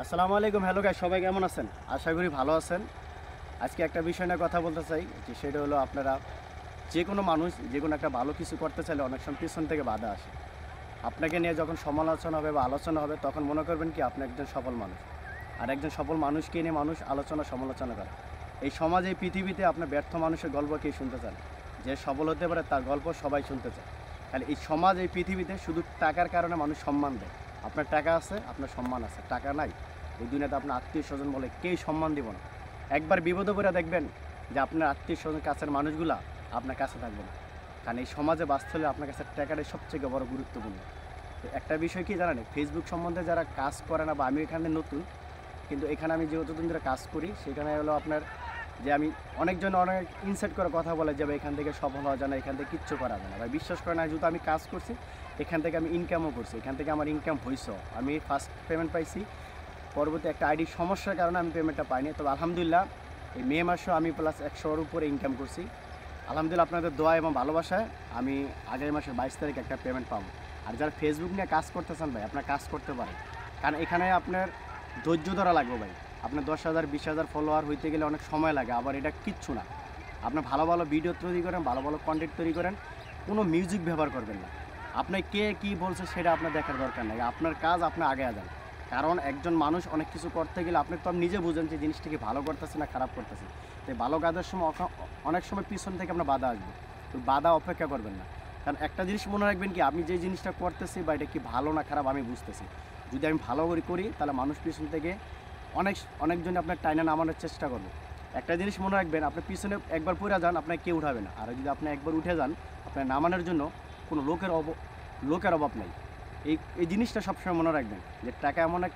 আসসালামু আলাইকুম। Hello guys, সবাই কেমন আছেন? আশা করি ভালো আছেন। আজকে একটা বিষয় নিয়ে কথা বলতে চাই, যে সেটা হলো আপনারা যে কোনো মানুষ যে কোনো একটা ভালো কিছু করতে চাইলে অনেক সময় পিছন থেকে বাধা আসে। আপনাকে নিয়ে যখন সমালোচনা হবে বা আলোচনা হবে তখন মনে করবেন কি আপনি একজন সফল মানুষ। আর একজন সফল মানুষকে নিয়ে মানুষ আলোচনা সমালোচনা করে। এই সমাজে এই পৃথিবীতে আপনার ব্যর্থ মানুষের গল্প কে শুনতে চান? যে সফল হতে পারে তার গল্প সবাই শুনতে চায়। তাহলে এই সমাজ এই পৃথিবীতে শুধু টাকার কারণে মানুষ সম্মান দেয়। আপনার টাকা আছে, আপনার সম্মান আছে। টাকা নাই, এই দুনিয়াতে আপনার আত্মীয় স্বজন বলে কেউ সম্মান দিব না। একবার বিপদে পড়ে দেখবেন যে আপনার আত্মীয় স্বজন কাছের মানুষগুলা আপনার কাছে থাকবে না। কারণ এই সমাজে বাঁচতে হলে আপনার কাছে টাকাটাই সবথেকে বড় গুরুত্বপূর্ণ। তো একটা বিষয় কি জানেন, ফেসবুক সম্বন্ধে যারা কাজ করে না, বা আমি এখানে নতুন, কিন্তু এখানে আমি যেহেতু ধরে কাজ করি, সেখানে হলো আপনার যে আমি অনেকজন অনেক ইনসাইট করে কথা বলে যে ভাই এখান থেকে সফল হওয়া যায় না, এখান থেকে কিচ্ছু করা যায় না। ভাই বিশ্বাস করে না, যেহেতু আমি কাজ করছি এখান থেকে আমি ইনকামও করছি, এখান থেকে আমার ইনকাম হয়েছে। আমি ফার্স্ট পেমেন্ট পাইছি, পরবর্তী একটা আইডি সমস্যার কারণে আমি পেমেন্টটা পাইনি। তবে আলহামদুলিল্লাহ এই মে মাসেও আমি প্লাস 100-এর উপরে ইনকাম করছি। আলহামদুলিল্লাহ আপনাদের দোয়া এবং ভালোবাসায় আমি আগামী মাসের 22 তারিখ একটা পেমেন্ট পাবো। আর যারা ফেসবুক নিয়ে কাজ করতেছেন ভাই, আপনার কাজ করতে পারেন, কারণ এখানে আপনার ধৈর্য ধরা লাগবে ভাই। আপনার 10,000 20,000 ফলোয়ার হইতে গেলে অনেক সময় লাগে, আবার এটা কিচ্ছু না। আপনার ভালো ভালো ভিডিও তৈরি করেন, ভালো ভালো কন্টেন্ট তৈরি করেন, কোনো মিউজিক ব্যবহার করবেন না। আপনি কে কী বলছে সেটা আপনার দেখার দরকার নেই, আপনার কাজ আপনি আগে যান। কারণ একজন মানুষ অনেক কিছু করতে গেলে আপনি তো নিজে বুঝেন যে জিনিসটাকে ভালো করতেছে না খারাপ করতেছে। তাই ভালো কাজের সময় অনেক সময় পিছন থেকে আপনার বাধা আসবে, তো বাধা অপেক্ষা করবেন না। কারণ একটা জিনিস মনে রাখবেন কি, আমি যে জিনিসটা করতেছি বা এটা কি ভালো না খারাপ আমি বুঝতেছি। যদি আমি ভালো করে করি তাহলে মানুষ পিছন থেকে অনেকজন আপনার টাইনা নামানোর চেষ্টা করবে। একটা জিনিস মনে রাখবেন, আপনি পিছনে একবার পড়ে যান আপনার কেউ উঠাবে না, আর যদি আপনি একবার উঠে যান আপনার নামানোর জন্য কোনো লোকের অভাব নেই। এই এই জিনিসটা সবসময় মনে রাখবেন যে টাকা এমন একটা